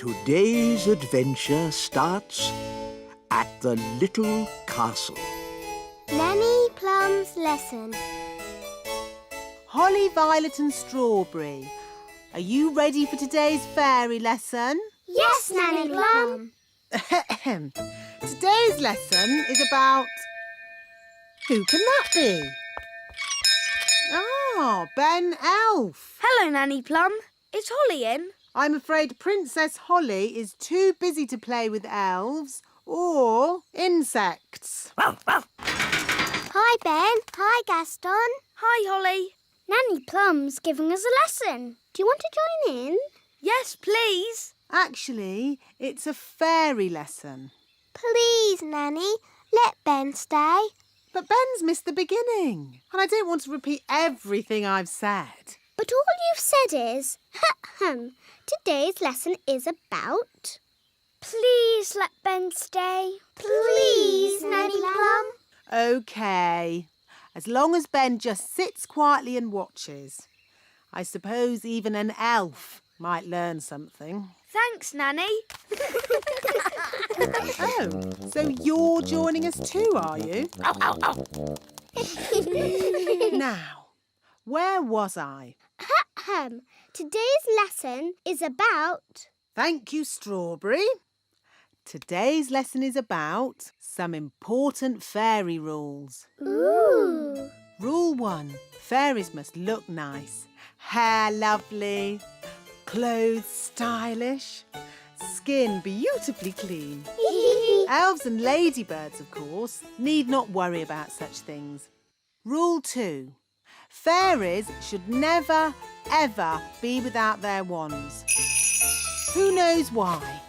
Today's adventure starts at the little castle. Nanny Plum's lesson. Holly, Violet and Strawberry, are you ready for today's fairy lesson? Yes, Nanny Plum. Today's lesson is about... Who can that be? Ah, Ben Elf. Hello, Nanny Plum. Is Holly in? I'm afraid Princess Holly is too busy to play with elves or insects. Hi, Ben. Hi, Gaston. Hi, Holly. Nanny Plum's giving us a lesson. Do you want to join in? Yes, please. Actually, it's a fairy lesson. Please, Nanny, let Ben stay. But Ben's missed the beginning, and I don't want to repeat everything I've said. But all you've said is, today's lesson is about... Please let Ben stay. Please, Nanny Plum. OK. As long as Ben just sits quietly and watches. I suppose even an elf might learn something. Thanks, Nanny. Oh, so you're joining us too, are you? Now, where was I? Today's lesson is about... Thank you, Strawberry. Today's lesson is about some important fairy rules. Ooh. Rule 1. Fairies must look nice. Hair lovely. Clothes stylish. Skin beautifully clean. Elves and ladybirds, of course, need not worry about such things. Rule 2. Fairies should never, ever be without their wands. Who knows why?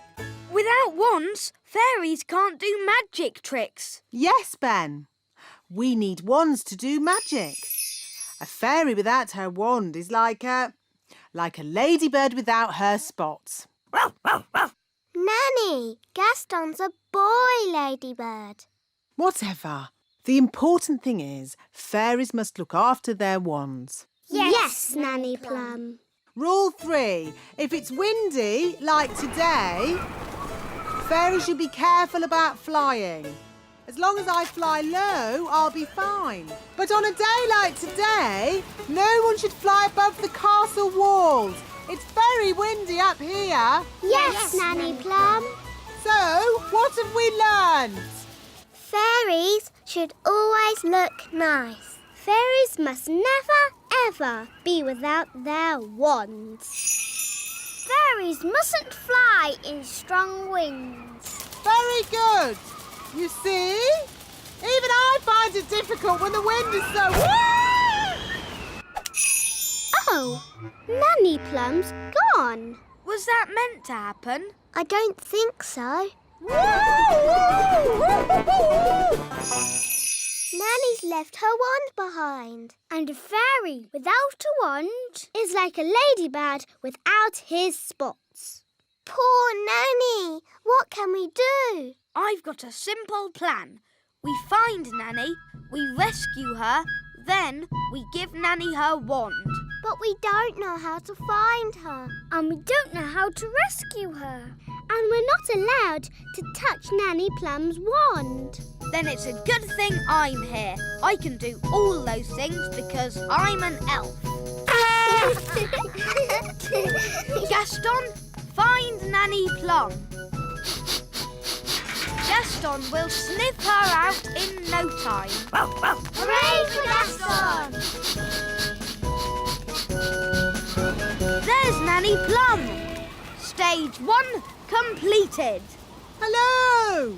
Without wands, fairies can't do magic tricks. Yes, Ben. We need wands to do magic. A fairy without her wand is like a ladybird without her spots. Nanny, Gaston's a boy ladybird. Whatever. The important thing is fairies must look after their wands. Yes, Nanny Plum. Rule 3. If it's windy, like today, fairies should be careful about flying. As long as I fly low, I'll be fine. But on a day like today, no one should fly above the castle walls. It's very windy up here. Yes, Nanny Plum. So, what have we learned? Fairies should always look nice. Fairies must never, ever be without their wands. Fairies mustn't fly in strong winds. Very good. You see? Even I find it difficult when the wind is so... Oh, Nanny Plum's gone. Was that meant to happen? I don't think so. Nanny's left her wand behind. And a fairy without a wand is like a ladybird without his spots. Poor Nanny! What can we do? I've got a simple plan. We find Nanny, we rescue her, then we give Nanny her wand. But we don't know how to find her. And we don't know how to rescue her. And we're not allowed to touch Nanny Plum's wand. Then it's a good thing I'm here. I can do all those things because I'm an elf. Gaston, find Nanny Plum. Gaston will sniff her out in no time. Hooray for Gaston! There's Nanny Plum. Stage 1 completed. Hello!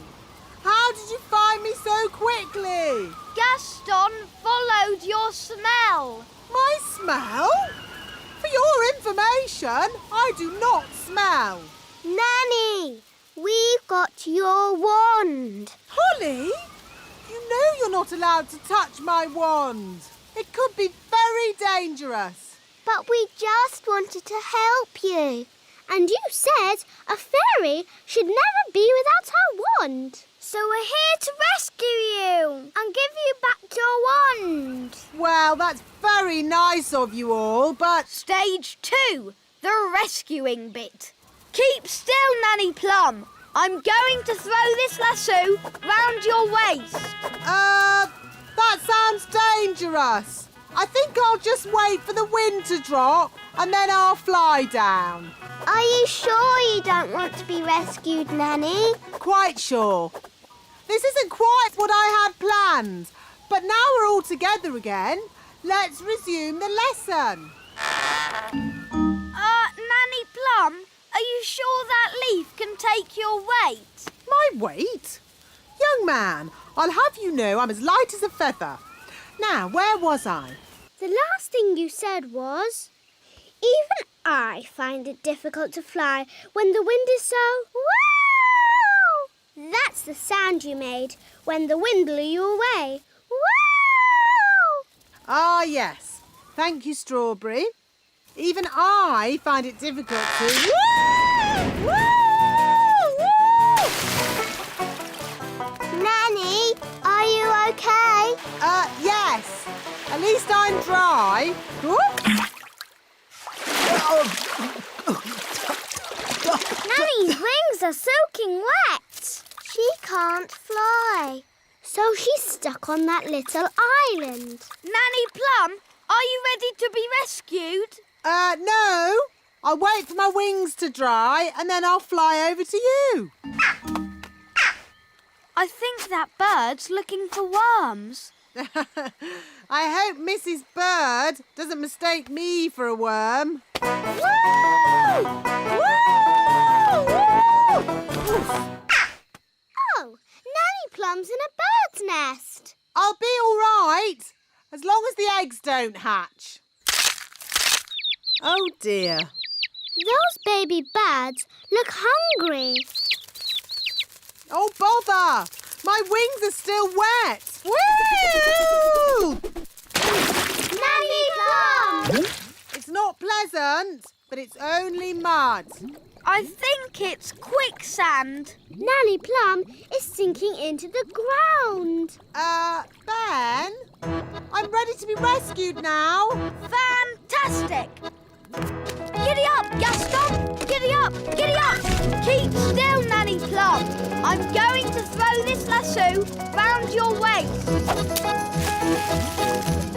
How did you find me so quickly? Gaston followed your smell. My smell? For your information, I do not smell. Nanny, we've got your wand. Holly, you know you're not allowed to touch my wand. It could be very dangerous. But we just wanted to help you. And you said a fairy should never be without her wand. So we're here to rescue you and give you back your wand. Well, that's very nice of you all, but... Stage 2, the rescuing bit. Keep still, Nanny Plum. I'm going to throw this lasso round your waist. That sounds dangerous. I think I'll just wait for the wind to drop and then I'll fly down. Are you sure you don't want to be rescued, Nanny? Quite sure. This isn't quite what I had planned, but now we're all together again. Let's resume the lesson. Nanny Plum, are you sure that leaf can take your weight? My weight? Young man, I'll have you know I'm as light as a feather. Now, where was I? The last thing you said was, even I find it difficult to fly when the wind is so... Woo! That's the sound you made when the wind blew you away. Woo! Ah, yes. Thank you, Strawberry. Even I find it difficult to... Woo! Woo! Woo! Nanny, are you okay? Yes. At least I'm dry. Nanny's wings are soaking wet. She can't fly. So she's stuck on that little island. Nanny Plum, are you ready to be rescued? No. I'll wait for my wings to dry and then I'll fly over to you. I think that bird's looking for worms. I hope Mrs. Bird doesn't mistake me for a worm. Woo! Woo! Oh, Nanny Plum's in a bird's nest. I'll be all right, as long as the eggs don't hatch. Oh, dear. Those baby birds look hungry. Oh, bother! My wings are still wet. Woo! Nanny Plum! It's not pleasant, but it's only mud. I think it's quicksand. Nanny Plum is sinking into the ground. Ben? I'm ready to be rescued now. Fantastic! Giddy up, Gaston! Giddy up! Giddy up! Keep still, Nanny Plum. I'm going to throw this lasso round your waist.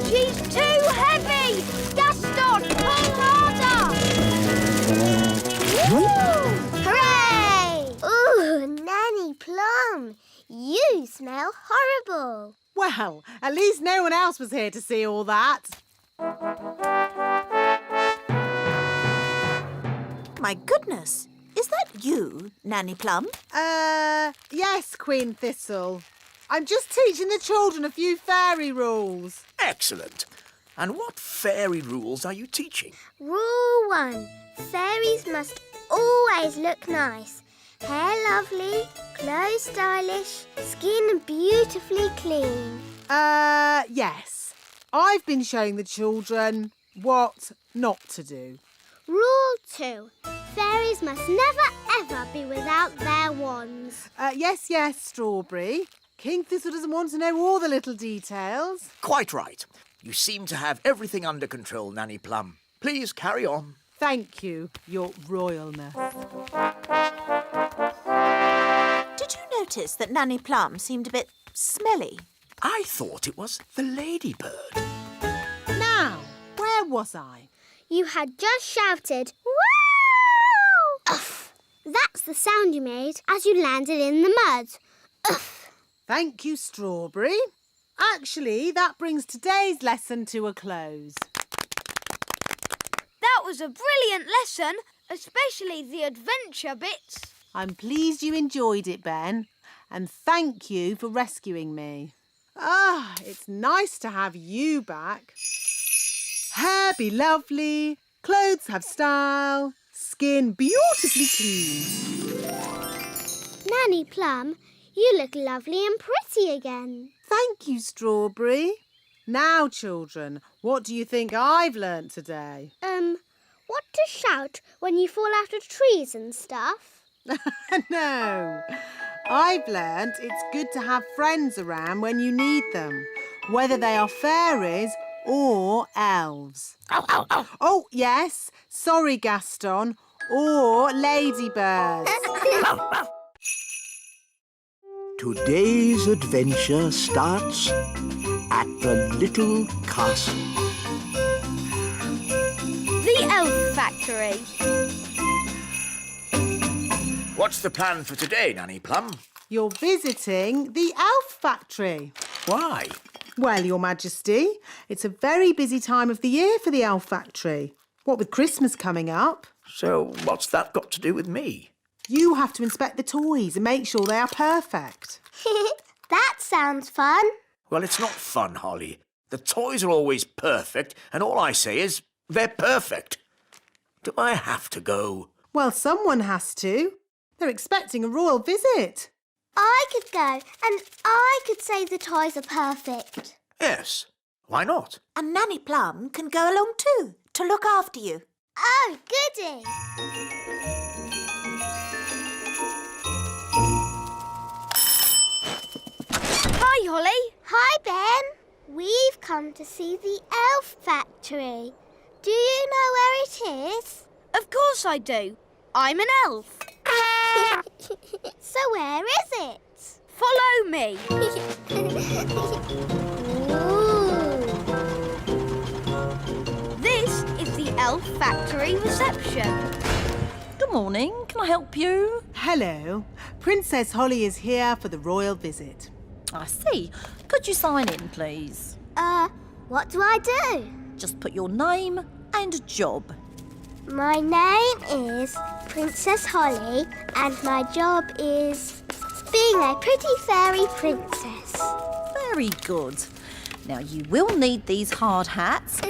She's too heavy! Gaston, pull harder! Hooray! Ooh, Nanny Plum, you smell horrible. Well, at least no one else was here to see all that. My goodness, is that you, Nanny Plum? Yes, Queen Thistle. I'm just teaching the children a few fairy rules. Excellent. And what fairy rules are you teaching? Rule 1. Fairies must always look nice. Hair lovely, clothes stylish, skin beautifully clean. Yes. I've been showing the children what not to do. Rule 2. Fairies must never ever be without their wands. Yes, Strawberry. King Thistle doesn't want to know all the little details. Quite right. You seem to have everything under control, Nanny Plum. Please carry on. Thank you, Your Royalness. Did you notice that Nanny Plum seemed a bit smelly? I thought it was the ladybird. Now, where was I? You had just shouted, "Woo!" Uff. That's the sound you made as you landed in the mud. Uff. Thank you, Strawberry. Actually, that brings today's lesson to a close. That was a brilliant lesson, especially the adventure bits. I'm pleased you enjoyed it, Ben, and thank you for rescuing me. It's nice to have you back. Hair be lovely, clothes have style, skin beautifully clean. Nanny Plum, you look lovely and pretty again. Thank you, Strawberry. Now, children, what do you think I've learnt today? What to shout when you fall out of trees and stuff? No, I've learnt it's good to have friends around when you need them, whether they are fairies or elves. Ow, ow, ow. Oh, yes, sorry, Gaston. or ladybirds. Today's adventure starts at the little castle. The elf factory. What's the plan for today, Nanny Plum? You're visiting the elf factory. Why? Well, Your Majesty, it's a very busy time of the year for the elf factory. What with Christmas coming up, So what's that got to do with me? you have to inspect the toys and make sure they are perfect. That sounds fun. Well, it's not fun, Holly. The toys are always perfect, and all I say is they're perfect. Do I have to go? Well, someone has to. They're expecting a royal visit. I could go and I could say the toys are perfect. Yes. Why not? And Nanny Plum can go along too, to look after you. Oh, goody. Hi, Holly. Hi, Ben. We've come to see the elf factory. Do you know where it is? Of course I do. I'm an elf. So where is it? Follow me. Ooh. This is the elf factory reception. Good morning. Can I help you? Hello. Princess Holly is here for the royal visit. I see. Could you sign in, please? What do I do? Just put your name and job. My name is Princess Holly and my job is being a pretty fairy princess. Very good. Now, you will need these hard hats.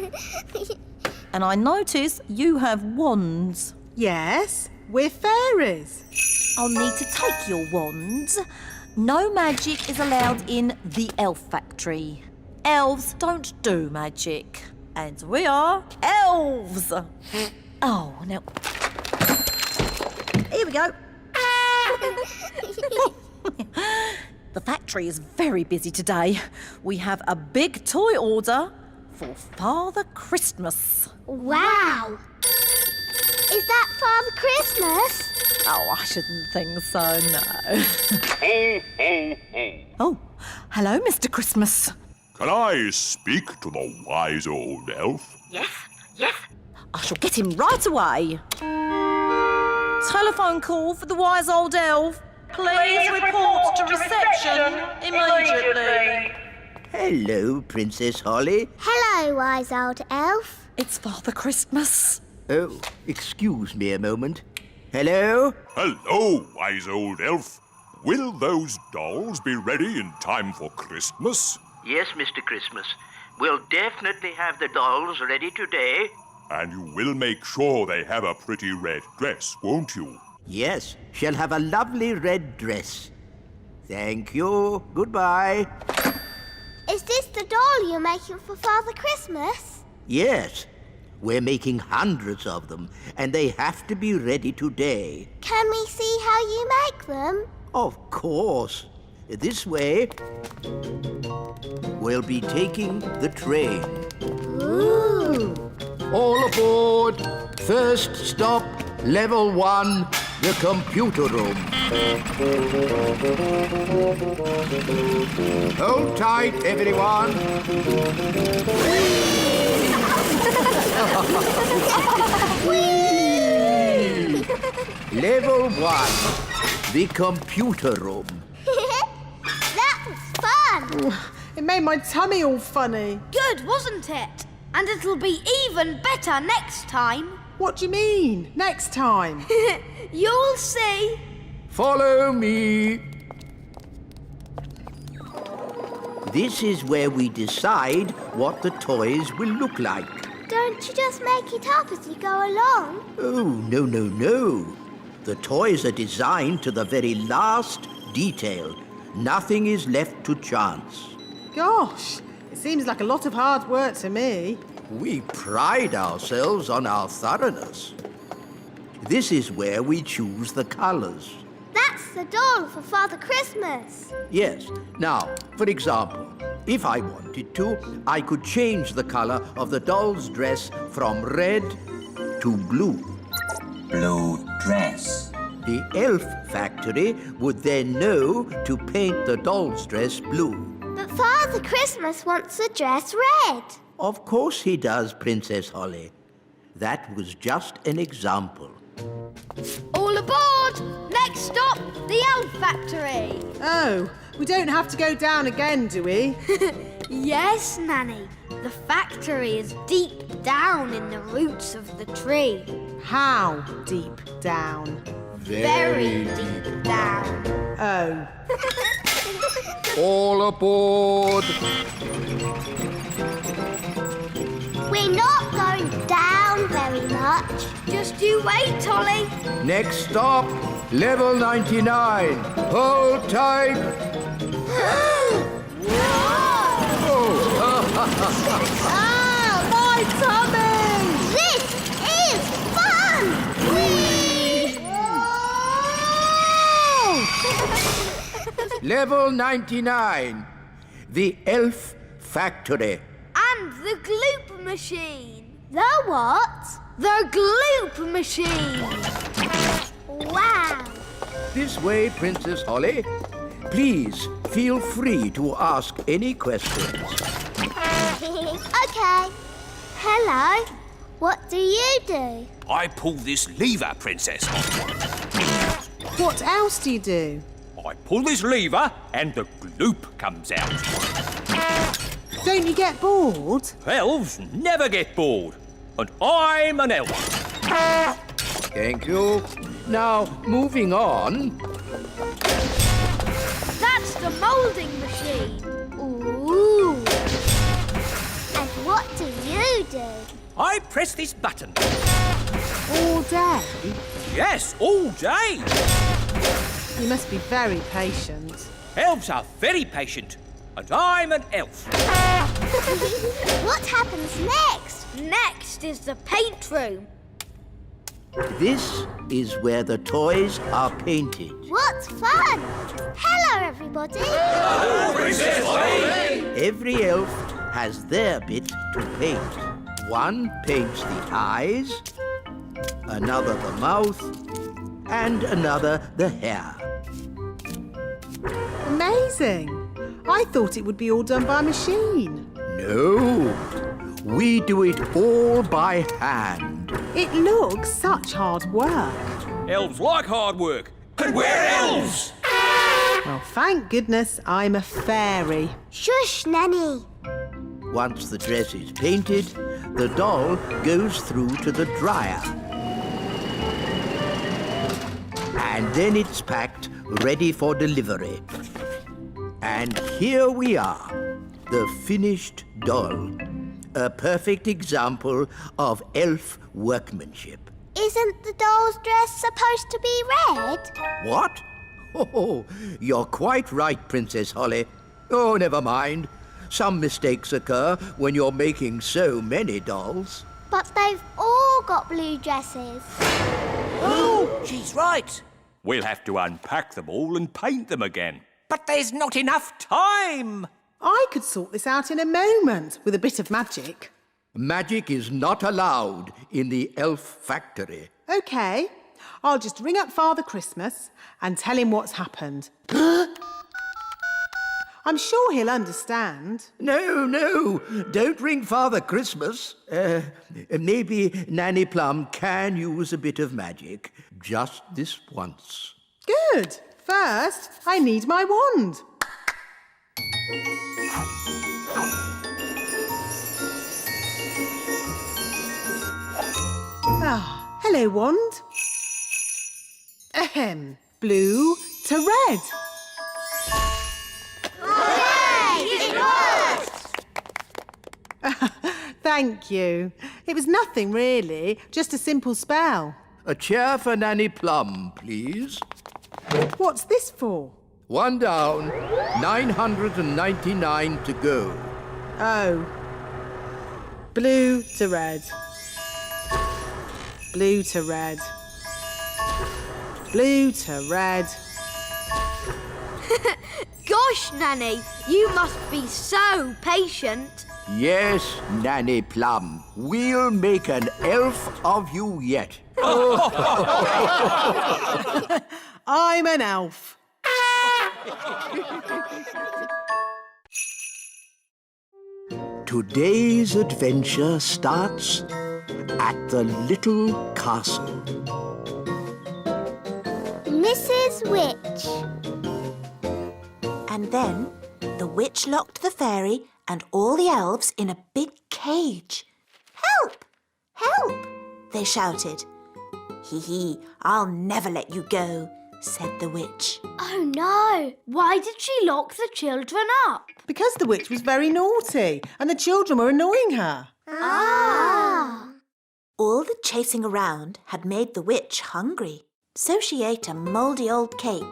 And I notice you have wands. Yes, we're fairies. I'll need to take your wands. No magic is allowed in the elf factory. Elves don't do magic. And we are elves. Oh, now... Here we go. The factory is very busy today. We have a big toy order for Father Christmas. Wow! Is that Father Christmas? Oh, I shouldn't think so, no. Oh, hello, Mr. Christmas. Can I speak to the wise old elf? Yes. I shall get him right away. Telephone call for the wise old elf. Please report to reception immediately. Hello, Princess Holly. Hello, wise old elf. It's Father Christmas. Oh, excuse me a moment. Hello? Hello, wise old elf. Will those dolls be ready in time for Christmas? Yes, Mr. Christmas. We'll definitely have the dolls ready today. And you will make sure they have a pretty red dress, won't you? Yes, she'll have a lovely red dress. Thank you. Goodbye. Is this the doll you're making for Father Christmas? Yes, we're making hundreds of them, and they have to be ready today. Can we see how you make them? Of course. This way, we'll be taking the train. Ooh. All aboard. First stop, level 1, the computer room. Hold tight, everyone. Level 1, the computer room. That was fun. It made my tummy all funny. Good, wasn't it? And it'll be even better next time. What do you mean, next time? You'll see. Follow me. This is where we decide what the toys will look like. Don't you just make it up as you go along? Oh, no. The toys are designed to the very last detail. Nothing is left to chance. Gosh, it seems like a lot of hard work to me. We pride ourselves on our thoroughness. This is where we choose the colours. That's the doll for Father Christmas. Yes. Now, for example, if I wanted to, I could change the colour of the doll's dress from red to blue. blue dress. The elf factory would then know to paint the doll's dress blue. But Father Christmas wants the dress red. Of course he does, Princess Holly. That was just an example. All aboard! Next stop, the elf factory. Oh, we don't have to go down again, do we? Yes, Nanny. The factory is deep down in the roots of the tree. How deep down? Very deep down. Oh. All aboard! We're not going down very much. Just you wait, Ollie. Next stop, level 99. Hold tight. Ah, my tummy! This is fun! Whee! Level 99. The elf factory. And the gloop machine. The what? The gloop machine. Wow! This way, Princess Holly. Please feel free to ask any questions. Okay. Hello. What do you do? I pull this lever, Princess Holly. What else do you do? I pull this lever and the gloop comes out. Don't you get bored? Elves never get bored. And I'm an elf. Thank you. Now, moving on. That's the moulding machine. Ooh. And what do you do? I press this button. All day? Yes, all day. You must be very patient. Elves are very patient. And I'm an elf. What happens next? Next is the paint room. This is where the toys are painted. What fun! Hello, everybody. Every elf has their bit to paint. One paints the eyes, another the mouth, and another the hair. Amazing. I thought it would be all done by machine. No, we do it all by hand. It looks such hard work. Elves like hard work. And we're elves! Well, thank goodness I'm a fairy. Shush, Nanny. Once the dress is painted, the doll goes through to the dryer. And then it's packed, ready for delivery. And here we are, the finished doll. A perfect example of elf workmanship. Isn't the doll's dress supposed to be red? What? Oh, you're quite right, Princess Holly. Oh, never mind. Some mistakes occur when you're making so many dolls. But they've all got blue dresses. Oh, she's right. We'll have to unpack them all and paint them again. But there's not enough time. I could sort this out in a moment with a bit of magic. Magic is not allowed in the elf factory. OK, I'll just ring up Father Christmas and tell him what's happened. I'm sure he'll understand. No, don't ring Father Christmas. Maybe Nanny Plum can use a bit of magic. Just this once. Good. First, I need my wand. Ah, hello, wand. Ahem. Blue to red. It worked! Thank you. It was nothing really, just a simple spell. A chair for Nanny Plum, please. What's this for? One down, 999 to go. Oh. Blue to red. Blue to red. Blue to red. Gosh, Nanny, you must be so patient. Yes, Nanny Plum. We'll make an elf of you yet. I'm an elf. Today's adventure starts at the little castle. Mrs. Witch. And then the witch locked the fairy and all the elves in a big cage. Help! Help! They shouted. Hee hee, I'll never let you go, said the witch. Oh no! Why did she lock the children up? Because the witch was very naughty and the children were annoying her. Ah! All the chasing around had made the witch hungry, so she ate a mouldy old cake.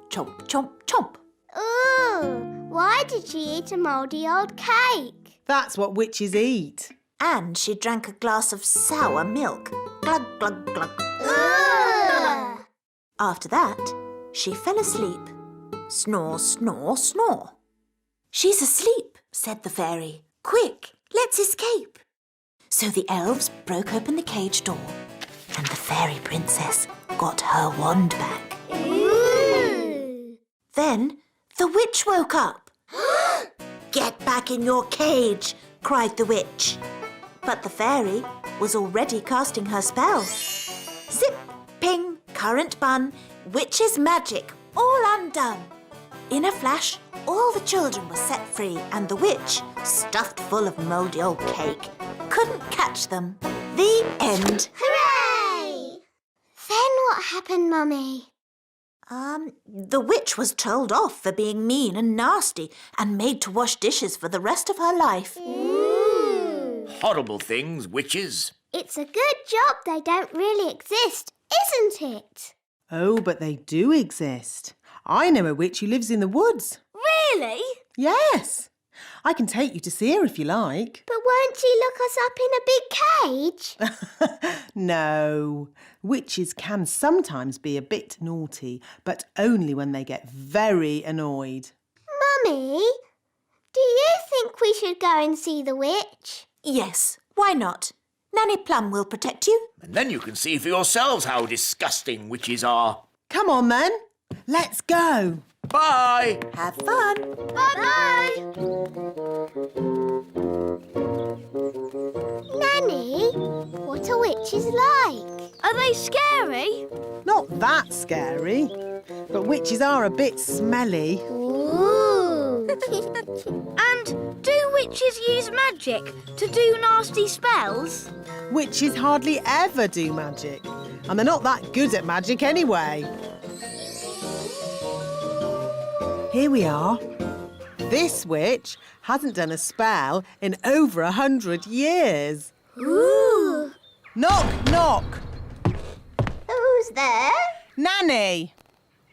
Chomp, chomp, chomp. Ooh! Why did she eat a mouldy old cake? That's what witches eat. And she drank a glass of sour milk. Glug, glug, glug. Ugh! After that, she fell asleep. Snore, snore, snore. She's asleep, said the fairy. Quick, let's escape. So the elves broke open the cage door and the fairy princess got her wand back. Ooh! Then the witch woke up. Get back in your cage, cried the witch. But the fairy was already casting her spell. Zip, ping, current bun, witch's magic, all undone. In a flash, all the children were set free and the witch, stuffed full of mouldy old cake, couldn't catch them. The end. Hooray! Then what happened, Mummy? The witch was told off for being mean and nasty and made to wash dishes for the rest of her life. Ooh! Horrible things, witches. It's a good job they don't really exist, isn't it? Oh, but they do exist. I know a witch who lives in the woods. Really? Yes. I can take you to see her if you like. But won't she lock us up in a big cage? No. Witches can sometimes be a bit naughty, but only when they get very annoyed. Mummy, do you think we should go and see the witch? Yes, why not? Nanny Plum will protect you. And then you can see for yourselves how disgusting witches are. Come on then. Let's go. Bye! Have fun. Bye-bye! Nanny, what are witches like? Are they scary? Not that scary, but witches are a bit smelly. Ooh! And do witches use magic to do nasty spells? Witches hardly ever do magic, and they're not that good at magic anyway. Here we are. This witch hasn't done a spell in over 100 years. Ooh! Knock, knock. Who's there? Nanny.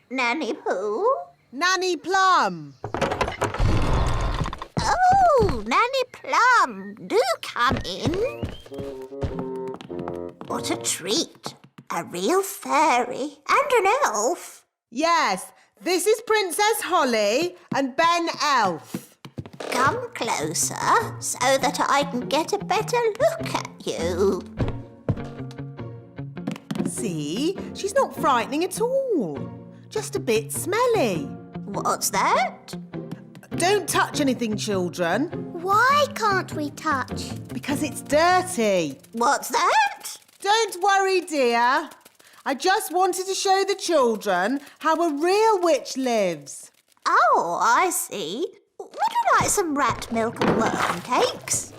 Nanny who? Nanny Plum. Oh, Nanny Plum, do come in. What a treat. A real fairy and an elf. Yes, this is Princess Holly and Ben Elf. Come closer so that I can get a better look at you. See, she's not frightening at all. Just a bit smelly. What's that? Don't touch anything, children, Why can't we touch? because it's dirty. What's that? Don't worry, dear. I just wanted to show the children how a real witch lives. Oh, I see. Would you like some rat milk and worm cakes?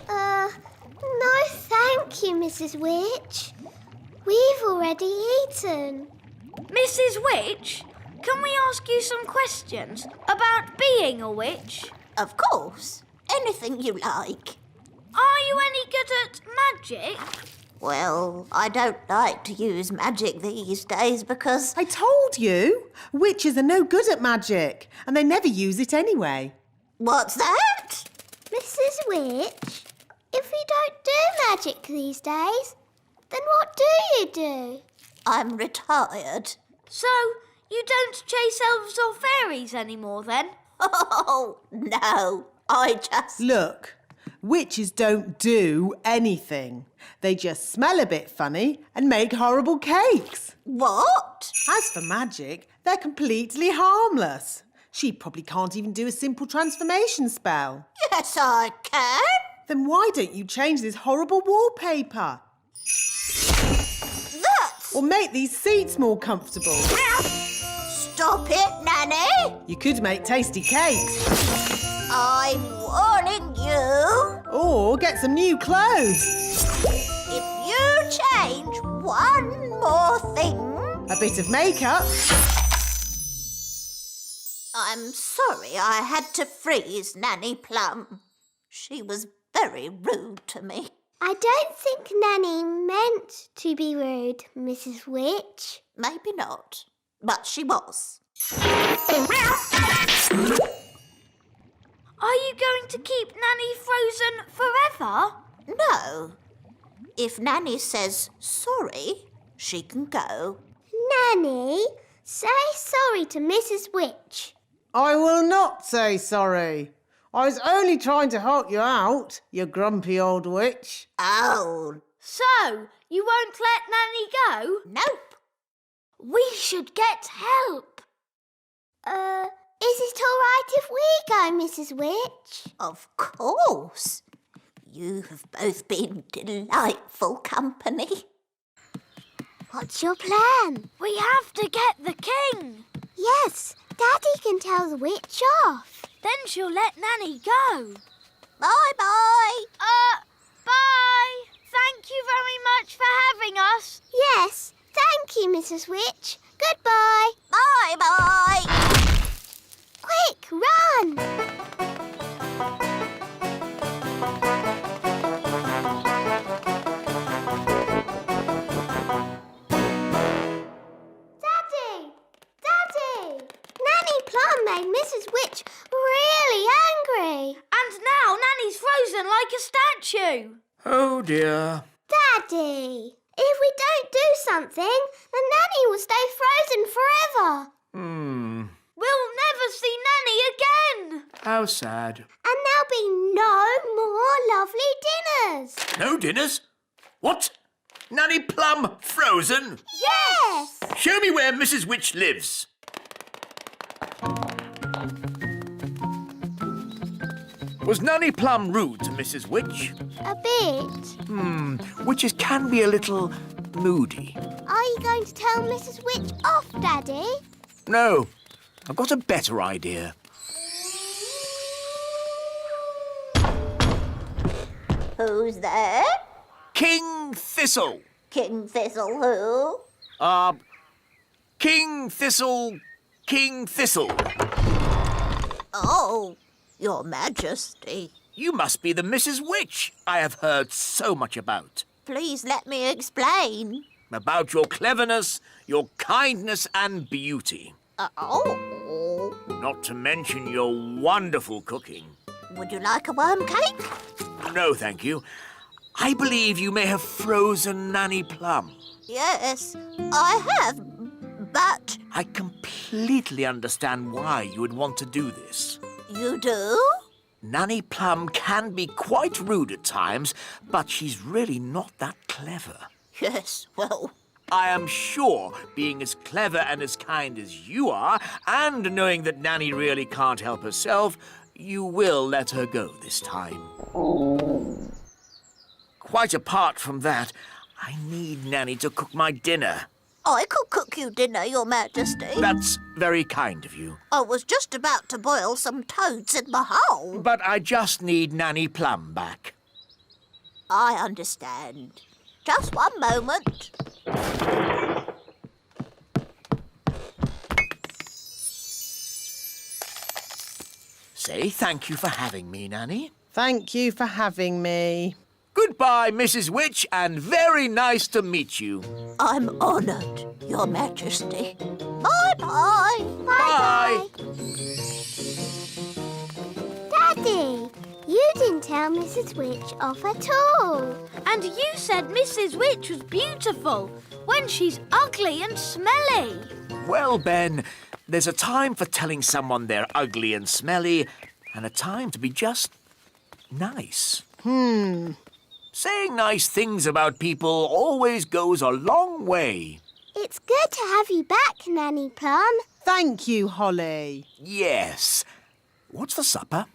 No thank you, Mrs. Witch. We've already eaten. Mrs. Witch, can we ask you some questions about being a witch? Of course. Anything you like. Are you any good at magic? Well, I don't like to use magic these days because... I told you, witches are no good at magic, and they never use it anyway. What's that? Mrs. Witch, if we don't do magic these days, then what do you do? I'm retired. So, you don't chase elves or fairies anymore then? Oh, no. I just... Look, Witches don't do anything. They just smell a bit funny and make horrible cakes. What? As for magic, they're completely harmless. She probably can't even do a simple transformation spell. Yes, I can. Then why don't you change this horrible wallpaper? That's... Or make these seats more comfortable? Stop it, Nanny. You could make tasty cakes. I'm warning you. Or get some new clothes. If you change one more thing... A bit of makeup. I'm sorry I had to freeze Nanny Plum. She was very rude to me. I don't think Nanny meant to be rude, Mrs. Witch. Maybe not, but she was. Are you going to keep Nanny frozen forever? No. If Nanny says sorry, she can go. Nanny, say sorry to Mrs. Witch. I will not say sorry. I was only trying to help you out, you grumpy old witch. Oh, So, you won't let Nanny go? nope. We should get help. Is it all right if we go, Mrs. Witch? Of course. You have both been delightful company. What's your plan? We have to get the king. Yes, Daddy can tell the witch off. Then she'll let Nanny go. Bye-bye. Bye. Thank you very much for having us. Yes, thank you, Mrs. Witch. Goodbye. Bye-bye. Quick, run! Daddy! Daddy! Nanny Plum made Mrs. Witch really angry. And now Nanny's frozen like a statue. Oh, dear. Daddy, if we don't do something, then Nanny will stay frozen forever. We'll never see Nanny again. How sad. And there'll be no more lovely dinners. No dinners? What? Nanny Plum frozen? Yes! Show me where Mrs. Witch lives. Was Nanny Plum rude to Mrs. Witch? A bit. Witches can be a little moody. Are you going to tell Mrs. Witch off, Daddy? No, I've got a better idea. Who's there? King Thistle. King Thistle who? King Thistle. Oh, Your Majesty. You must be the Mrs. Witch I have heard so much about. Please let me explain. About your cleverness, your kindness and beauty. Oh. Not to mention your wonderful cooking. Would you like a worm cake? No, thank you. I believe you may have frozen Nanny Plum. Yes, I have, but... I completely understand why you would want to do this. You do? Nanny Plum can be quite rude at times, but she's really not that clever. Yes, well... I am sure, being as clever and as kind as you are, and knowing that Nanny really can't help herself, you will let her go this time. Quite apart from that, I need Nanny to cook my dinner. I could cook you dinner, Your Majesty. That's very kind of you. I was just about to boil some toads in the hole. But I just need Nanny Plum back. I understand. Just one moment. Say thank you for having me, Nanny. Thank you for having me. Goodbye, Mrs. Witch, and very nice to meet you. I'm honoured, Your Majesty. Bye-bye. Bye. Daddy, you didn't tell Mrs. Witch off at all. And you said Mrs. Witch was beautiful when she's ugly and smelly. Well, Ben, there's a time for telling someone they're ugly and smelly, and a time to be just nice. Saying nice things about people always goes a long way. It's good to have you back, Nanny Plum. Thank you, Holly. Yes. What's for supper?